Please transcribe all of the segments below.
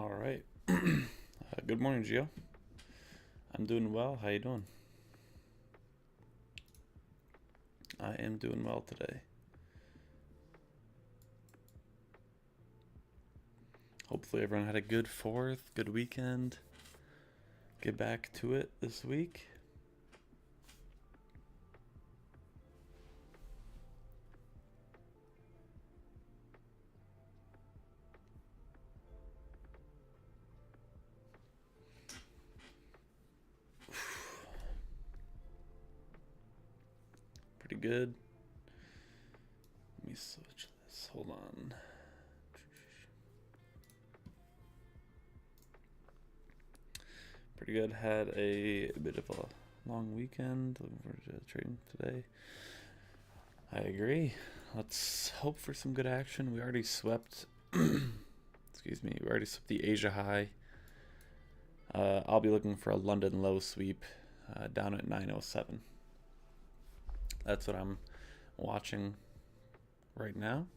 All right. Good morning, Gio. I'm doing well. How you doing? I am doing well today. Hopefully everyone had a good 4th, good weekend. Get back to it this week. Pretty good. Let me switch this. Hold on. Pretty good. Had a bit of a long weekend. Looking forward to trading today. I agree. Let's hope for some good action. We already swept. Excuse me. We already swept the Asia high. I'll be looking for a London low sweep down at 907. That's what I'm watching right now.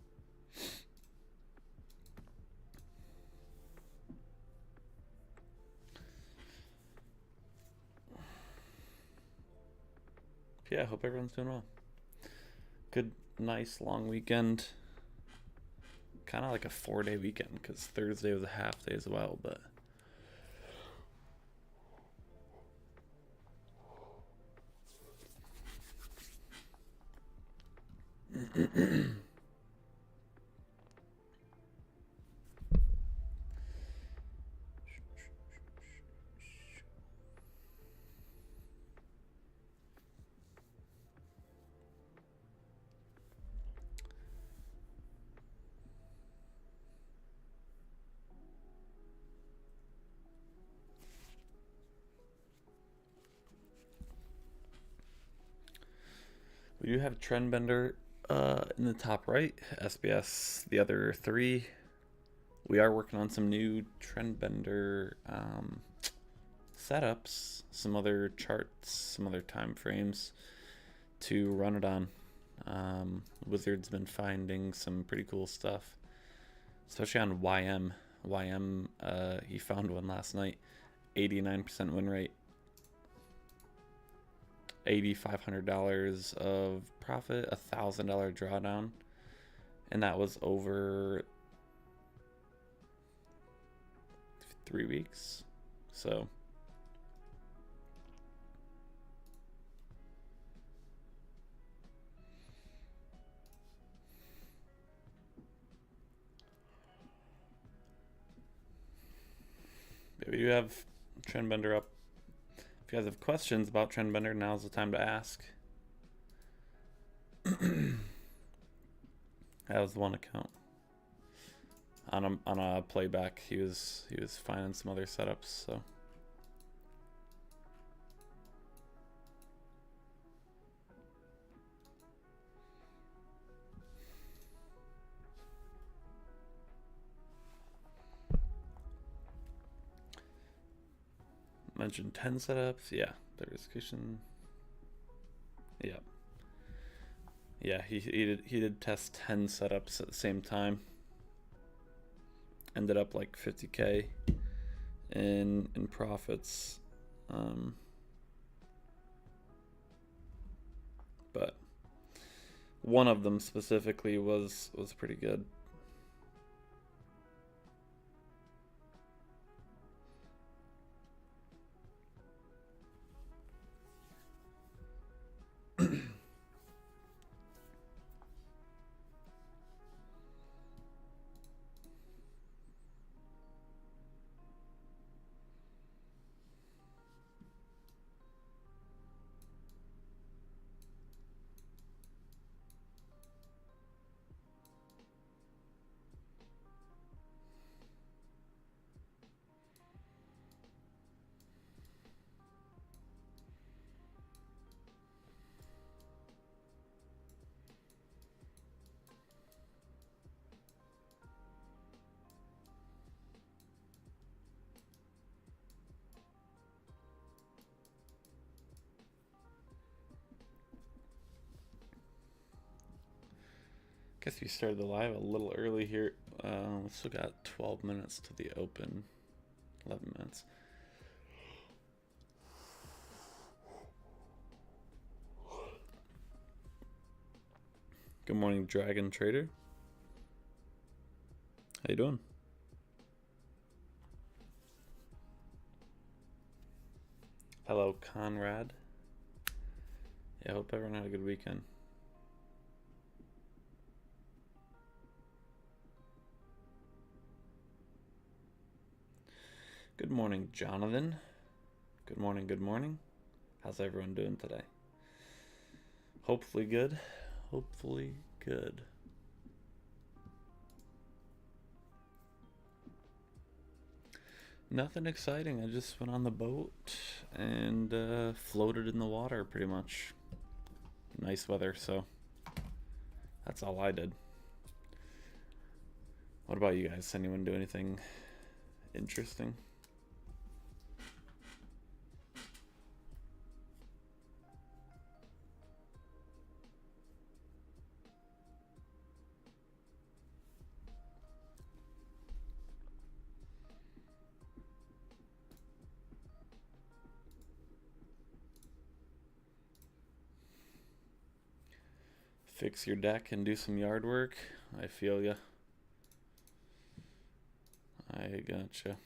Yeah, I hope everyone's doing well. Good, nice long weekend. Kind of like a 4-day weekend because Thursday was a half day as well, but we do have a trend bender in the top right, SBS, the other 3. We are working on some new trend bender setups, some other charts, some other time frames to run it on. Wizard's been finding some pretty cool stuff, especially on YM. YM, he found one last night, 89% win rate, $8,500 of profit, $1,000 drawdown, and that was over 3 weeks. So we do have Trendbender up. If you guys have questions about Trendbender, now's the time to ask. That was the one account. On a playback, he was finding some other setups. So mentioned 10 setups. Yeah, diversification. Yeah. Yeah, he did test 10 setups at the same time. Ended up like 50K in profits. But one of them specifically was pretty good. Guess we started the live a little early here. We still got 12 minutes to the open. 11 minutes. Good morning, Dragon Trader. How you doing? Hello, Conrad. Yeah, I hope everyone had a good weekend. Good morning, Jonathan. Good morning, good morning. How's everyone doing today? Hopefully good. Hopefully good. Nothing exciting. I just went on the boat and floated in the water pretty much. Nice weather, so that's all I did. What about you guys? Anyone do anything interesting? Fix your deck and do some yard work. I feel ya. I gotcha.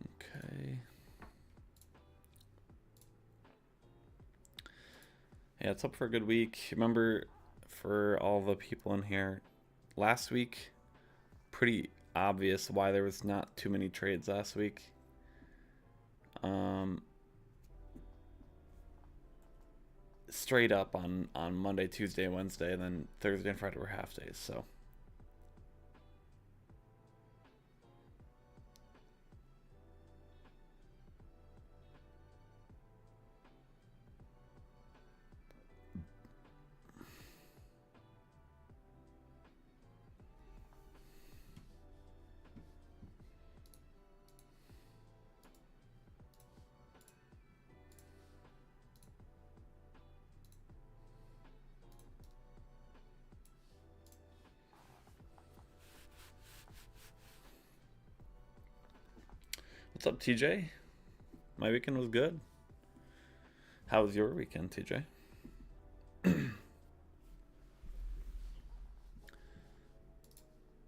Okay. Yeah, it's up for a good week. Remember, for all the people in here, last week, pretty obvious why there was not too many trades last week. Straight up on Monday, Tuesday, Wednesday, and then Thursday and Friday were half days, so. What's up, TJ? My weekend was good. How was your weekend, TJ? Yeah,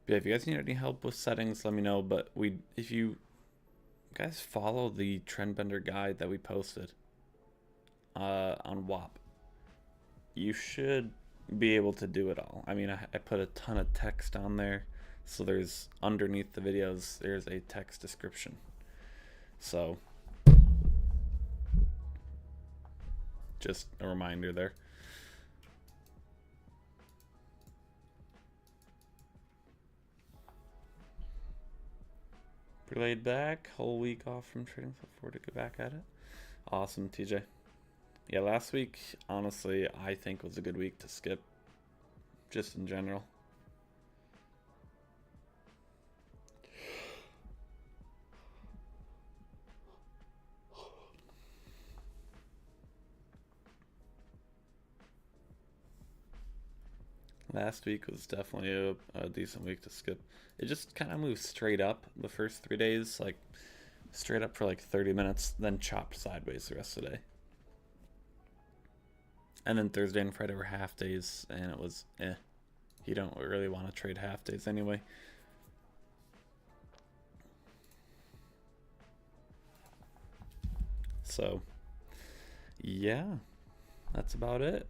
if you guys need any help with settings, let me know. But if you guys follow the Trendbender guide that we posted on WAP, you should be able to do it all. I mean, I put a ton of text on there, so there's underneath the videos, there's a text description. So, just a reminder there. Pretty laid back, whole week off from trading, so forward to get back at it. Awesome, TJ. Yeah, last week, honestly, I think was a good week to skip, just in general. Last week was definitely a decent week to skip. It just kind of moved straight up the first 3 days, like straight up for like 30 minutes, then chopped sideways the rest of the day. And then Thursday and Friday were half days, and it was You don't really want to trade half days anyway. So, yeah, that's about it.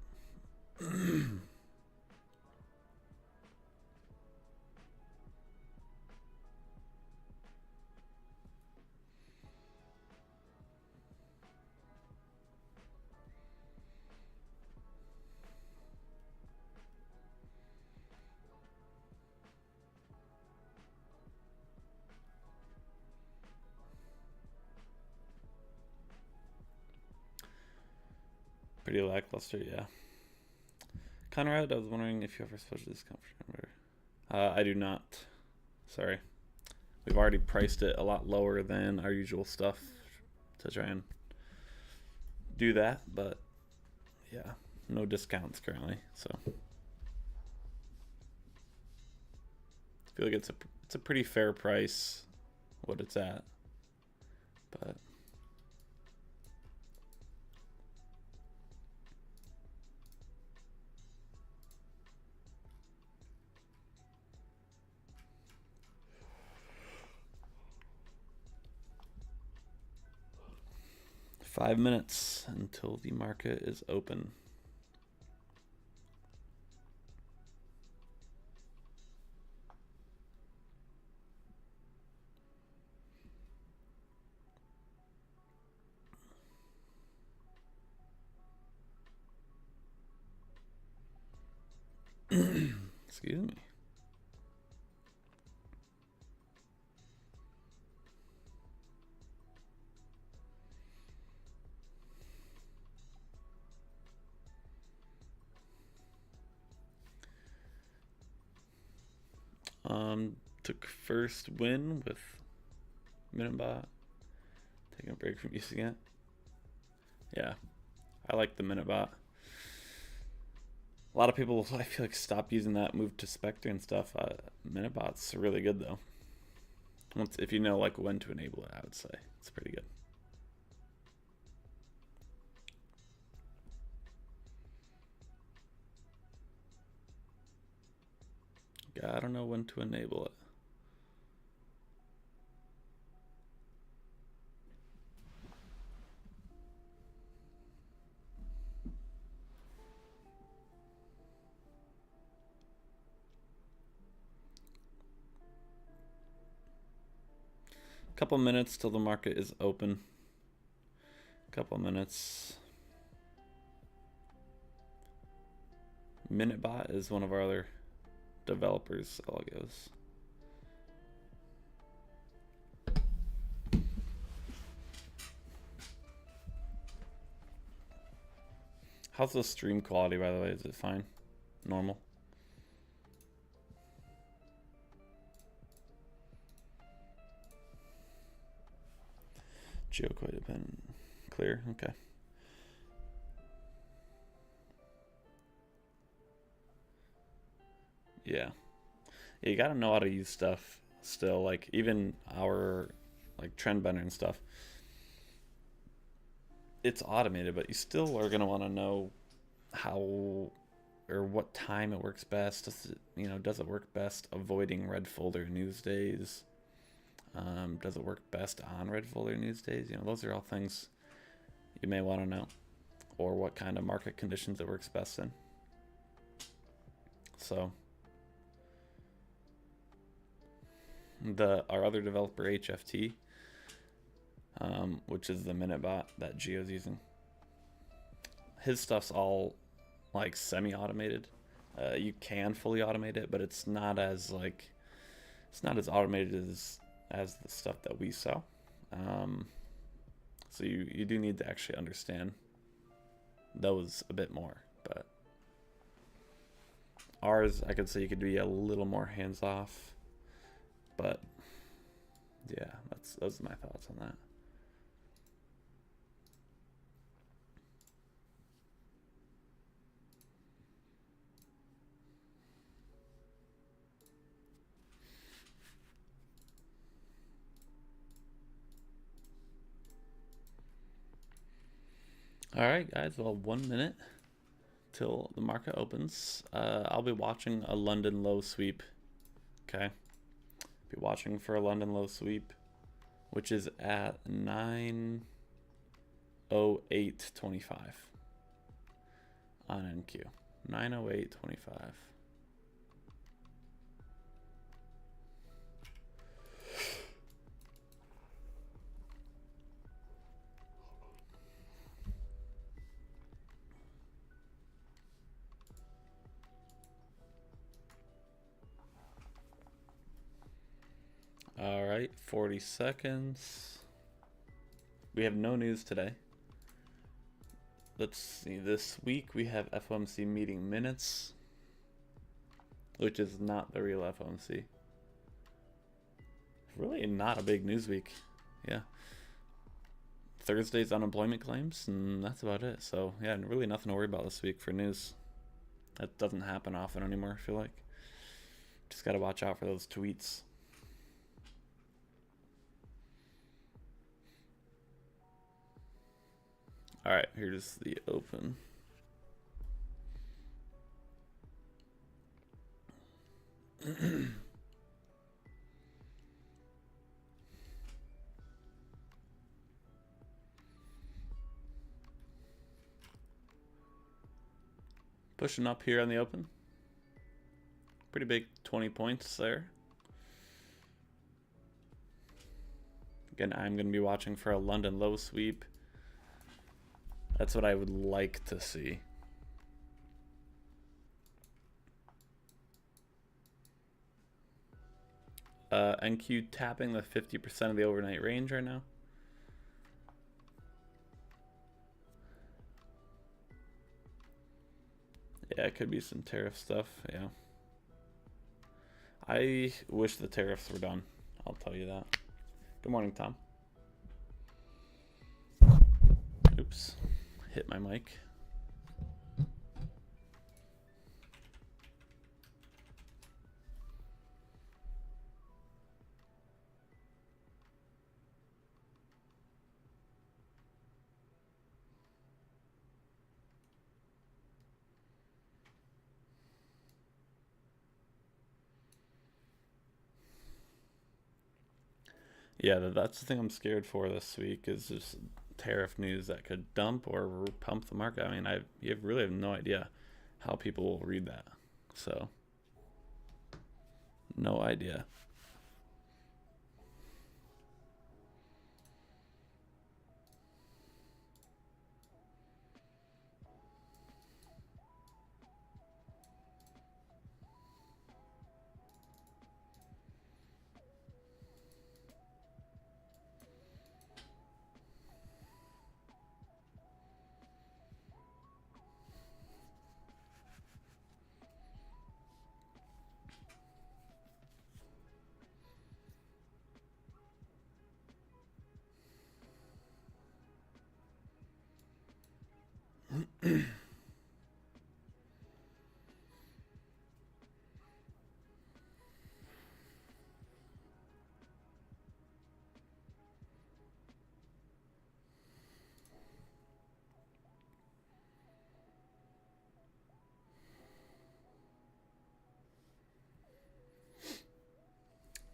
'Pretty lackluster, yeah. Conrad, I was wondering if you ever special discount for Denver. I do not. Sorry. We've already priced it a lot lower than our usual stuff to try and do that, but yeah, no discounts currently. So I feel like it's a pretty fair price what it's at, but. Five minutes until the market is open. Excuse me. Took first win with Minutebot. Taking a break from using it. Yeah, I like the Minutebot. A lot of people, I feel like, stop using that, move to Spectre and stuff. Minutebot's really good though. If you know like when to enable it, I would say it's pretty good. Yeah, I don't know when to enable it. Couple minutes till the market is open. Couple minutes. Minutebot is one of our other developers, Algos. How's the stream quality, by the way? Is it fine? Normal? Geocoin dependent. Clear? Okay. Yeah. You gotta know how to use stuff still. Like, even our like trend bender and stuff. It's automated, but you still are gonna want to know how or what time it works best. Does it work best avoiding red folder news days? Does it work best on red folder news days? Those are all things you may want to know, or what kind of market conditions it works best in. So our other developer, HFT, which is the Minutebot that Geo's using, his stuff's all like semi-automated. You can fully automate it, but it's not as automated as the stuff that we sell. So you do need to actually understand those a bit more. But ours, I could say you could be a little more hands off. But yeah, those are my thoughts on that. All right, guys. Well, 1 minute. till the market opens. I'll be watching a London low sweep. Okay. Be watching for a London low sweep, which is at 908.25 on NQ. 908.25. All right, 40 seconds. We have no news today. Let's see, this week we have FOMC meeting minutes, which is not the real FOMC. Really not a big news week. Yeah. Thursday's unemployment claims, and that's about it. So, yeah, really nothing to worry about this week for news. That doesn't happen often anymore, I feel like. Just got to watch out for those tweets. All right, here's the open. Pushing up here on the open. Pretty big 20 points there. Again, I'm going to be watching for a London low sweep. That's what I would like to see. NQ tapping the 50% of the overnight range right now. Yeah, it could be some tariff stuff, yeah. I wish the tariffs were done, I'll tell you that. Good morning, Tom. Oops, hit my mic. Yeah, that's the thing I'm scared for this week is just tariff news that could dump or pump the market. I mean, you really have no idea how people will read that. So, no idea.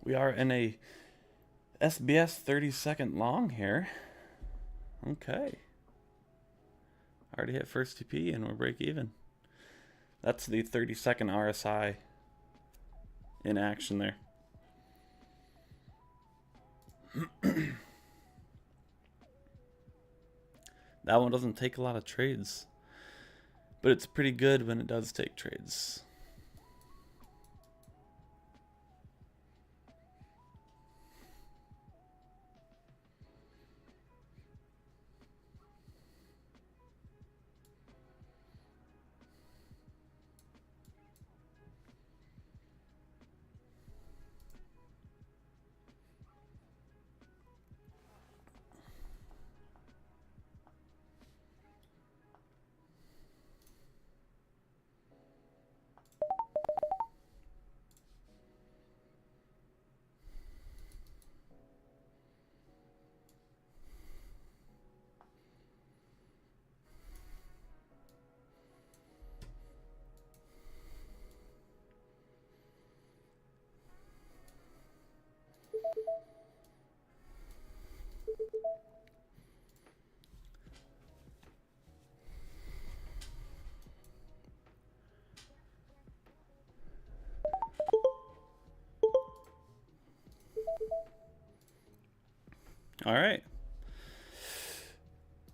We are in a SBS 30-second long here. Okay. Already hit first TP and we're break even. That's the 30-second RSI in action there. That one doesn't take a lot of trades, but it's pretty good when it does take trades. All right.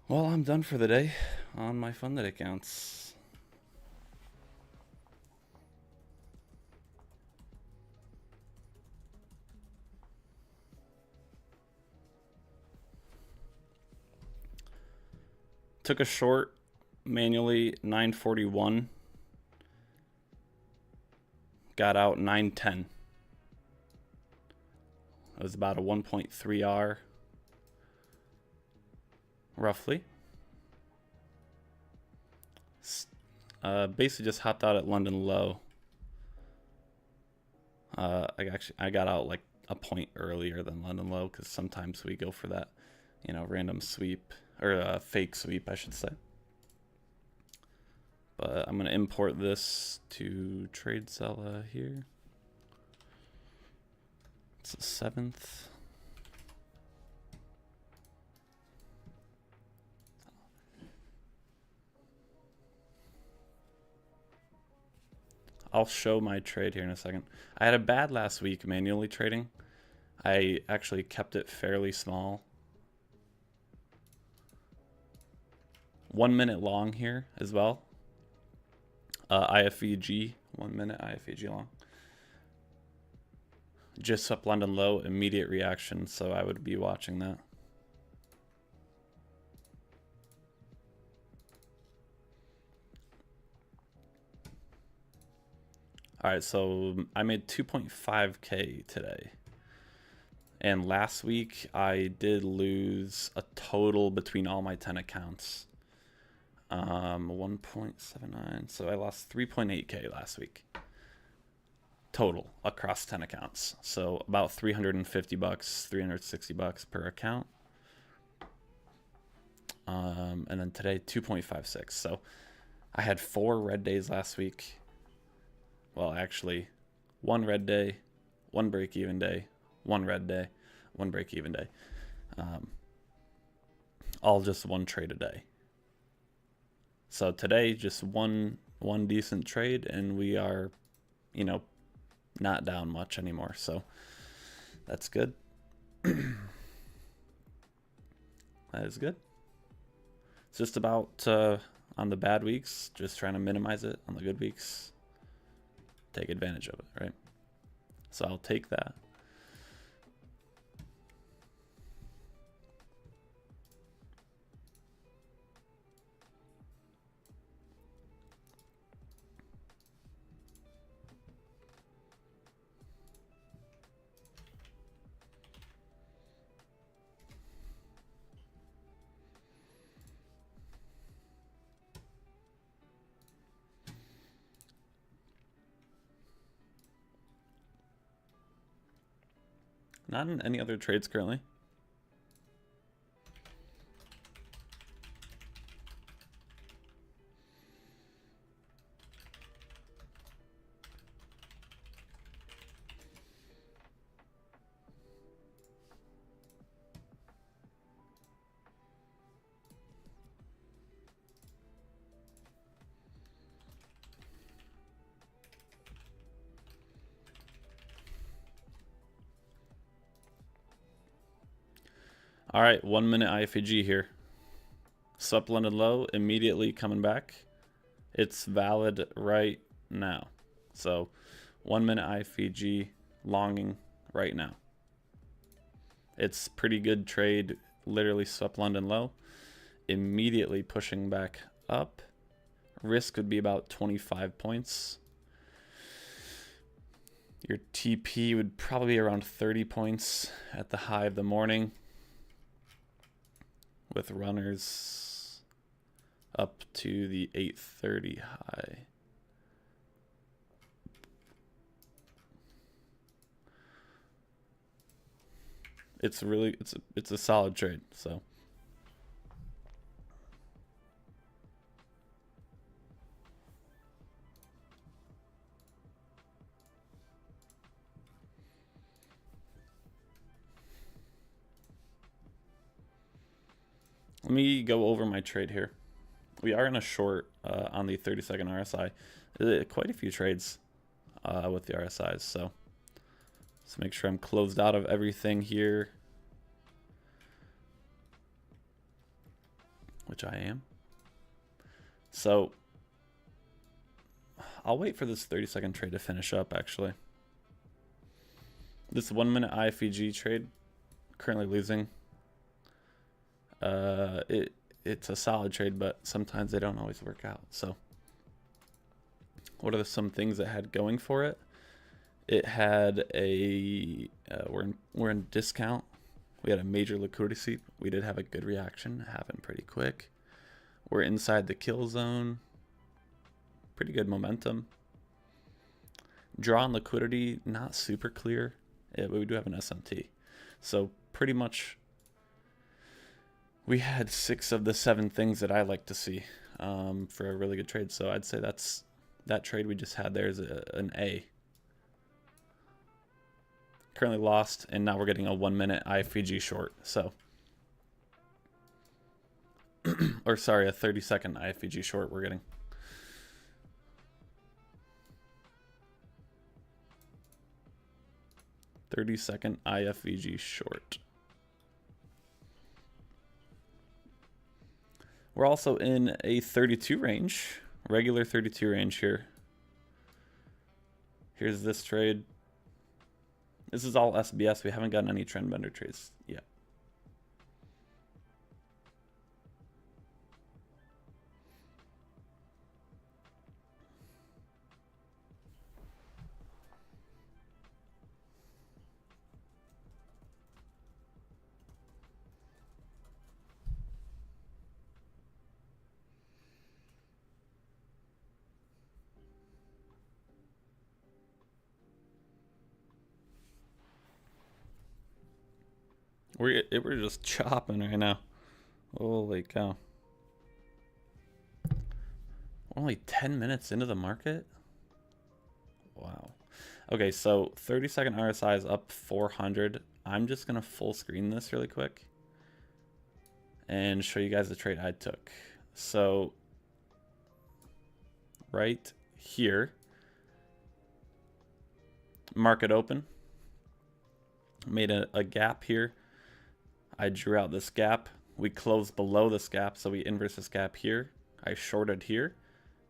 Well, I'm done for the day on my funded accounts. Took a short manually 941. Got out 910. It was about a 1.3 R roughly. Basically just hopped out at London low. I got out like a point earlier than London low because sometimes we go for that, random sweep or fake sweep, I should say. But I'm gonna import this to TradeSella here. It's the 7th. I'll show my trade here in a second. I had a bad last week manually trading. I actually kept it fairly small. 1 minute long here as well. IFEG, 1 minute IFEG long. Just up London low, immediate reaction, so I would be watching that. All right, so I made 2.5K today. And last week I did lose a total between all my 10 accounts. 1.79. So I lost 3.8K last week. Total across 10 accounts. So about $350, $360 per account. And then today 2.56. So I had 4 red days last week. Well, actually, 1 red day, 1 break-even day, 1 red day, 1 break-even day. All just 1 trade a day. So today, just one decent trade, and we are, not down much anymore. So that's good. That is good. It's just about on the bad weeks, just trying to minimize it. On the good weeks, take advantage of it, right? So I'll take that. Not in any other trades currently. All right, 1 minute IFAG here. Sup London low, immediately coming back. It's valid right now. So 1 minute IFAG longing right now. It's pretty good trade, literally sup London low, immediately pushing back up. Risk would be about 25 points. Your TP would probably be around 30 points at the high of the morning, with runners up to the 830 high. It's a solid trade, so let me go over my trade here. We are in a short on the 30-second RSI. Quite a few trades with the RSIs, so let's make sure I'm closed out of everything here. which I am. So I'll wait for this 30-second trade to finish up, actually. This 1 minute IFVG trade, currently losing. It's a solid trade, but sometimes they don't always work out. So what are some things it had going for it? It had a we're in discount. We had a major liquidity sweep. We did have a good reaction, happened pretty quick. We're inside the kill zone. Pretty good momentum. Draw on liquidity, not super clear. Yeah, but we do have an SMT. So pretty much we had 6 of the 7 things that I like to see for a really good trade. So I'd say that trade we just had there is an A. Currently lost, and now we're getting a 1 minute IFVG short. So, or sorry, a 30-second IFVG short we're getting. "30-second IFVG short." We're also in a 32 range, regular 32 range here. Here's this trade. This is all SBS. We haven't gotten any trend bender trades yet. We're just chopping right now. Holy cow. We're only 10 minutes into the market? Wow. Okay, so 30-second RSI is up 400. I'm just going to full screen this really quick and show you guys the trade I took. So right here, market open, made a gap here. I drew out this gap. We closed below this gap, so we inverse this gap here. I shorted here.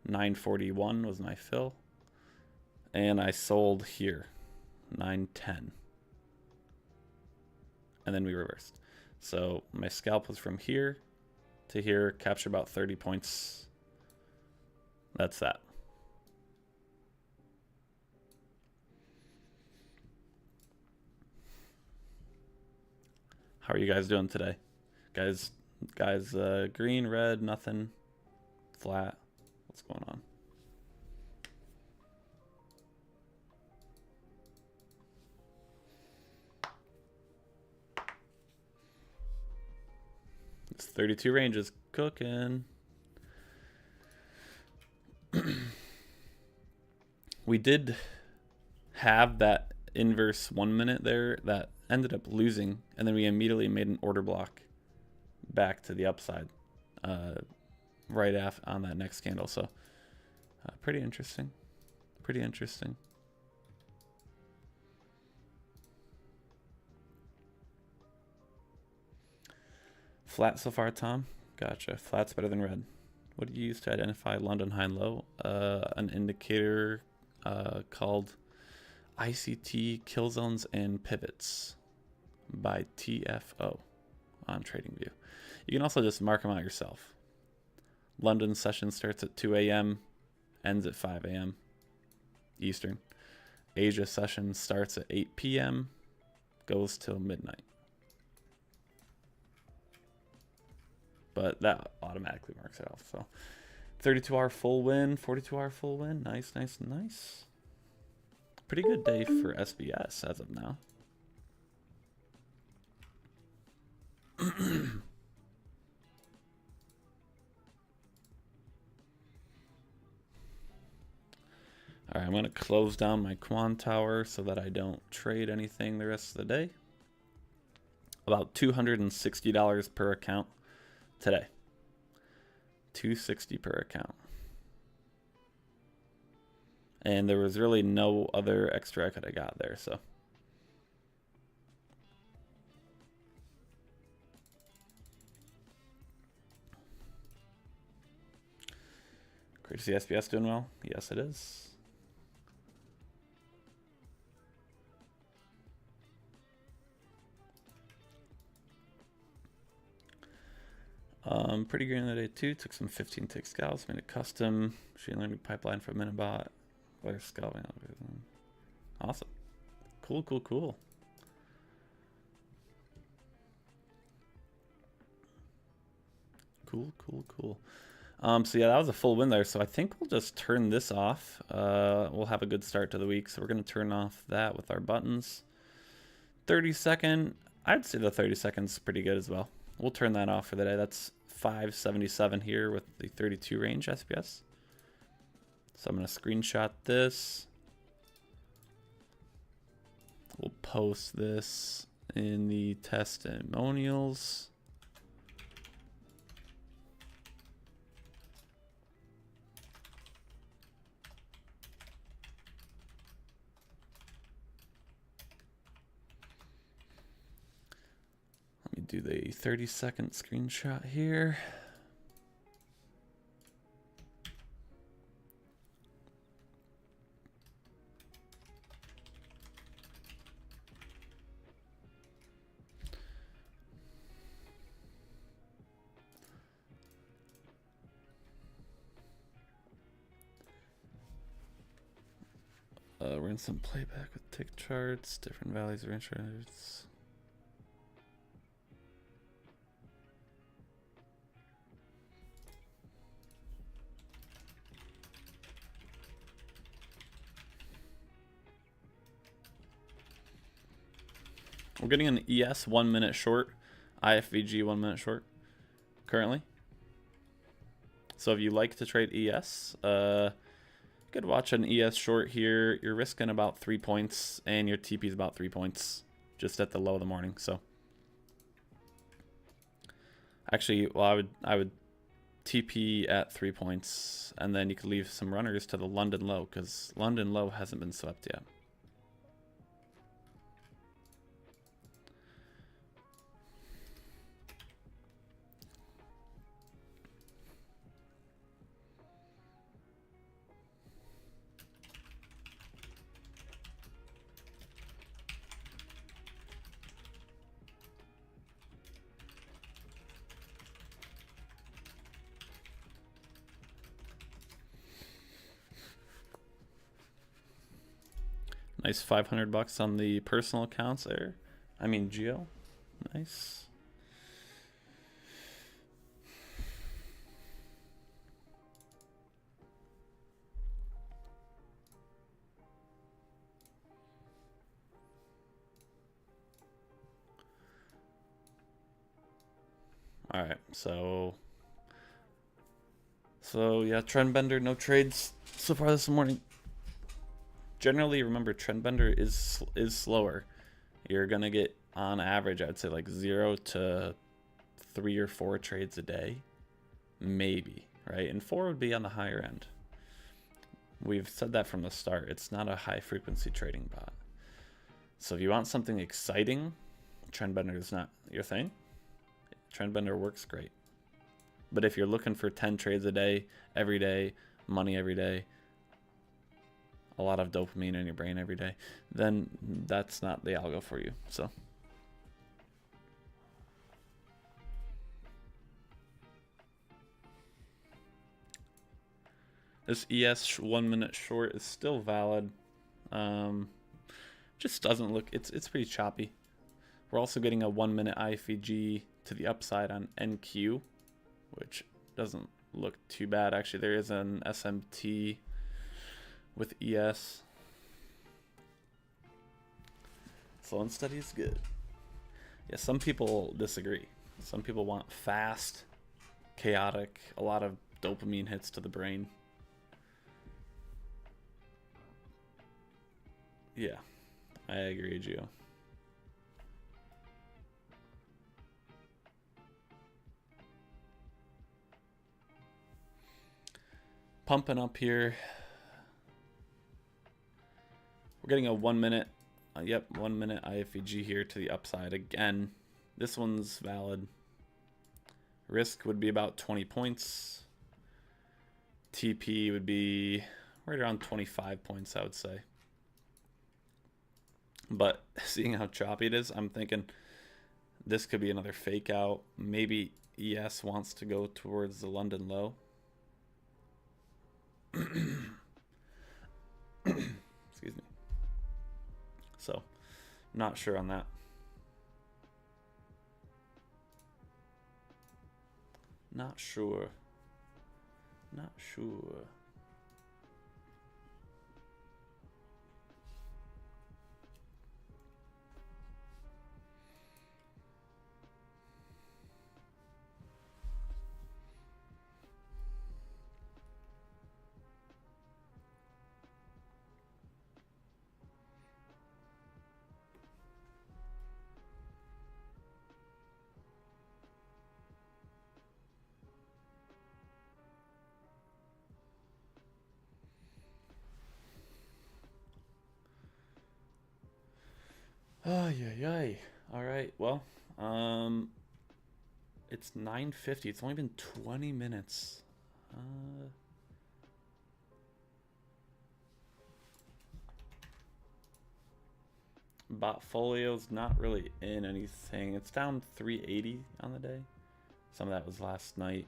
941 was my fill. And I sold here. 910. And then we reversed. So my scalp was from here to here, capture about 30 points. That's that. How are you guys doing today? Guys, green, red, nothing, flat. What's going on? This 32 range is cooking. We did have that inverse 1 minute there that ended up losing, and then we immediately made an order block back to the upside right after on that next candle. So pretty interesting. Pretty interesting. Flat so far, Tom? Gotcha. Flat's better than red. What do you use to identify London high and low? An indicator called ICT Kill Zones and Pivots by TFO on TradingView. You can also just mark them out yourself. London session starts at 2 a.m., ends at 5 a.m. Eastern. Asia session starts at 8 p.m., goes till midnight. But that automatically marks it off. So 32-hour full win, 42-hour full win. Nice, nice, nice. Pretty good day for SBS as of now. All right, I'm going to close down my Quan Tower so that I don't trade anything the rest of the day. About $260 per account today. $260 per account. And there was really no other extra I could have got there, so. Good to see SBS doing well. Yes, it is. Pretty green on the day too. Took some 15 tick scouts, made a custom machine learning pipeline for Minibot. Scouting. Awesome. Cool, cool, cool. Cool, cool, cool. So yeah, that was a full win there. So I think we'll just turn this off. We'll have a good start to the week. So we're going to turn off that with our buttons. 30-second. I'd say the 30 seconds pretty good as well. We'll turn that off for the day. That's 577 here with the 32 range SBS. So I'm going to screenshot this. We'll post this in the testimonials. Let me do the 30-second screenshot here. We're in some playback with tick charts, different values of insurance. We're getting an ES 1 minute short, IFVG 1 minute short currently. So if you like to trade ES, you could watch an ES short here. You're risking about 3 points, and your TP is about 3 points, just at the low of the morning. So actually, well, I would TP at 3 points, and then you could leave some runners to the London low, because London low hasn't been swept yet. Nice 500 bucks on the personal accounts there. I mean, Geo. Nice. All right, so yeah, trend bender, no trades so far this morning. Generally, remember, trend bender is slower. You're gonna get, on average, I'd say like 0 to 3 or 4 trades a day, maybe, right? And 4 would be on the higher end. We've said that from the start. It's not a high frequency trading bot. So if you want something exciting, trend bender is not your thing. Trend bender works great. But if you're looking for 10 trades a day, every day, money every day, a lot of dopamine in your brain every day, then that's not the algo for you. So this ES 1 minute short is still valid. Just doesn't look, it's pretty choppy. We're also getting a 1 minute IFVG to the upside on NQ, which doesn't look too bad. Actually, there is an SMT with ES. Slow and steady is good. Yeah, some people disagree. Some people want fast, chaotic, a lot of dopamine hits to the brain. Yeah, I agree, Gio. Pumping up here. We're getting a 1 minute, 1 minute IFVG here to the upside again. This one's valid. Risk would be about 20 points. TP would be right around 25 points, I would say. But seeing how choppy it is, I'm thinking this could be another fake out. Maybe ES wants to go towards the London low. Excuse me. So, not sure on that. Not sure. Not sure. Oh, yeah. All right. Well, it's 9:50. It's only been 20 minutes. Botfolio's not really in anything. It's down 380 on the day. Some of that was last night.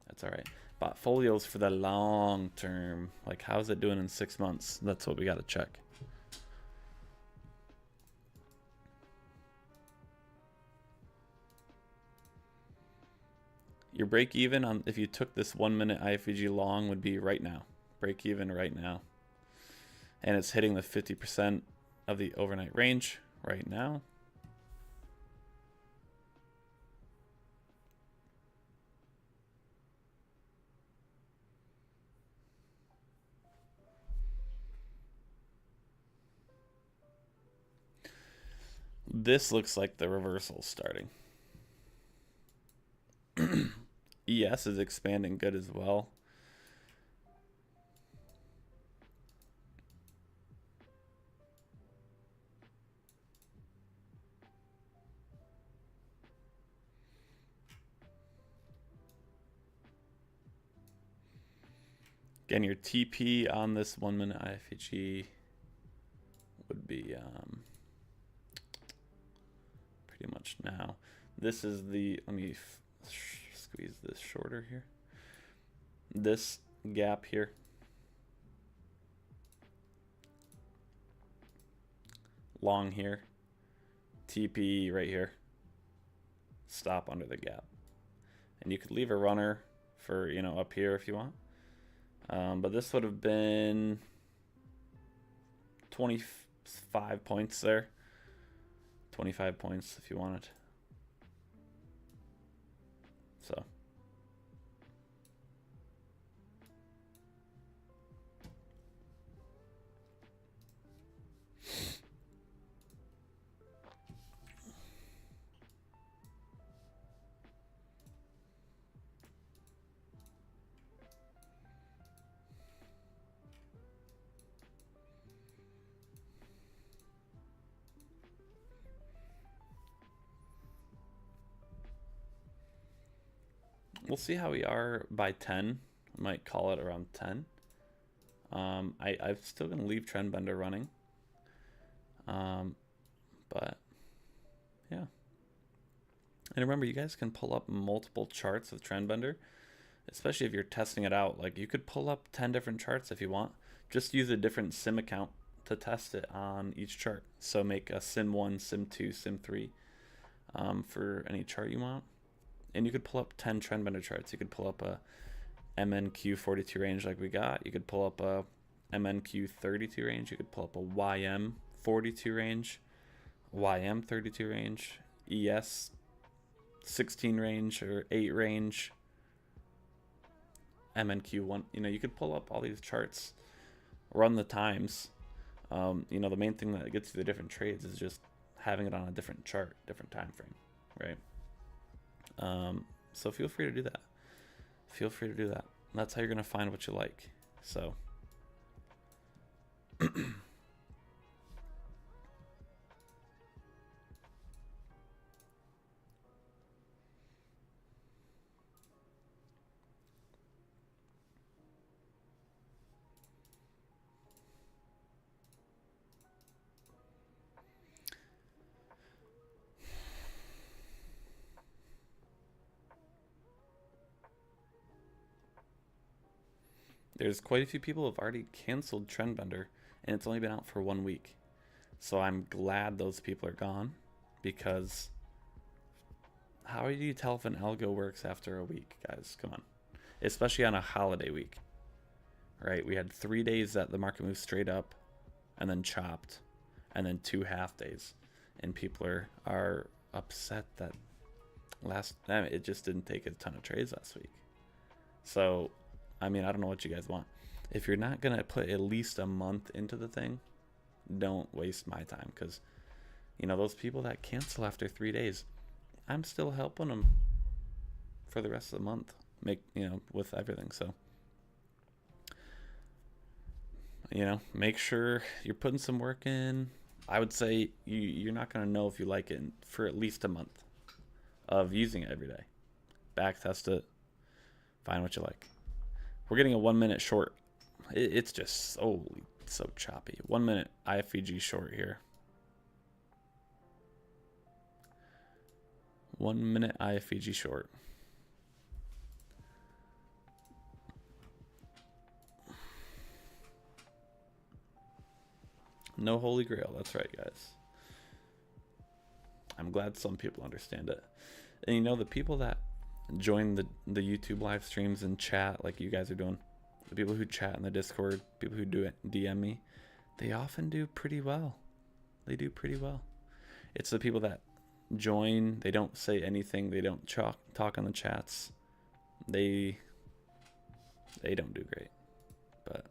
That's all right. Botfolio's for the long term. Like, how's it doing in 6 months? That's what we got to check. Your break even on if you took this 1 minute IFVG long would be right now. Break even right now. And it's hitting the 50% of the overnight range right now. This looks like the reversal starting. ES is expanding good as well. Again, your TP on this 1 minute IFVG would be pretty much now. This is the, let me squeeze this shorter here. This gap here. Long here. TP right here. Stop under the gap. And you could leave a runner for, you know, up here if you want. But this would have been 25 points there. 25 points if you wanted. So. We'll see how we are by 10. I might call it around 10. I'm still going to leave Trendbender running. But, yeah. And remember, you guys can pull up multiple charts with Trendbender, especially if you're testing it out. Like, you could pull up 10 different charts if you want. Just use a different sim account to test it on each chart. So make a sim 1, sim 2, sim 3 for any chart you want. And you could pull up 10 Trendbender charts. You could pull up a MNQ42 range like we got. You could pull up a MNQ32 range. You could pull up a YM42 range, YM32 range, ES16 range or 8 range, MNQ1. You know, you could pull up all these charts, run the times. You know, the main thing that gets you the different trades is just having it on a different chart, different time frame, right? So feel free to do that. Feel free to do that. That's how you're going to find what you like. So. There's quite a few people who have already canceled Trendbender, and it's only been out for 1 week. So I'm glad those people are gone, because how do you tell if an algo works after a week, guys? Come on. Especially on a holiday week, right? We had 3 days that the market moved straight up and then chopped, and then 2 half days. And people are upset that it just didn't take a ton of trades last week. So, I mean, I don't know what you guys want. If you're not going to put at least a month into the thing, don't waste my time, because, you know, those people that cancel after 3 days, I'm still helping them for the rest of the month, with everything. So, make sure you're putting some work in. I would say you're not going to know if you like it for at least a month of using it every day. Back test it, find what you like. We're getting a 1 minute short. It's just so choppy. 1 minute IFVG short here. 1 minute IFVG short. No holy grail. That's right, guys. I'm glad some people understand it. And the people that join the YouTube live streams and chat like you guys are doing, the people who chat in the Discord, people who do it, DM me, they often do pretty well. They do pretty well. It's the people that join, they don't say anything, they don't talk on the chats. They don't do great. But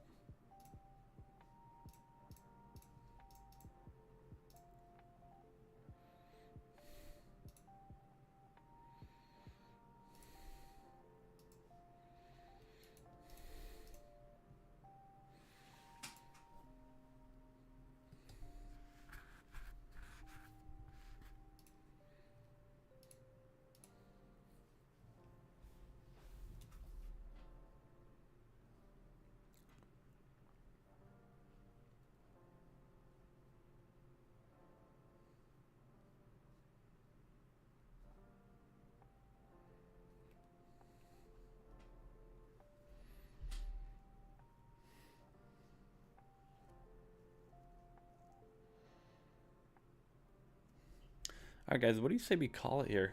all right, guys, what do you say we call it here?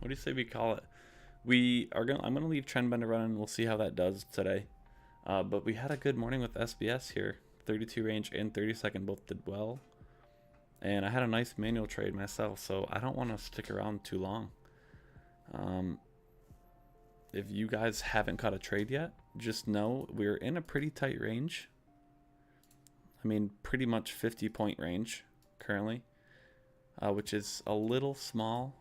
What do you say we call it? I'm gonna leave Trendbender running. We'll see how that does today. But we had a good morning with SBS here. 32 range and 30-second both did well. And I had a nice manual trade myself, so I don't want to stick around too long. If you guys haven't caught a trade yet, just know we're in a pretty tight range. I mean, pretty much 50-point range currently, which is a little small.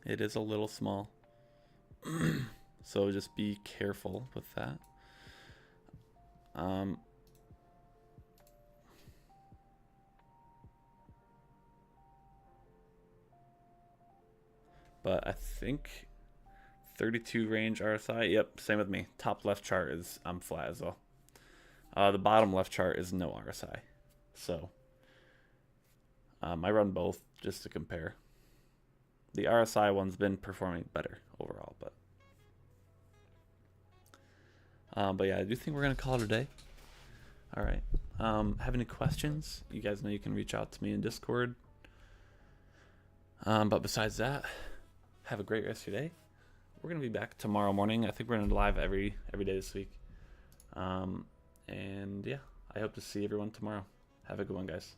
It is a little small. So just be careful with that. But I think 32 range RSI. Yep, same with me. Top left chart is I'm flat as well. The bottom left chart is no RSI. So I run both just to compare. The RSI one's been performing better overall, but yeah, I do think we're gonna call it a day. All right. Have any questions? You guys know you can reach out to me in Discord. But besides that, have a great rest of your day. We're gonna be back tomorrow morning. I think we're gonna live every day this week. And yeah, I hope to see everyone tomorrow. Have a good one, guys.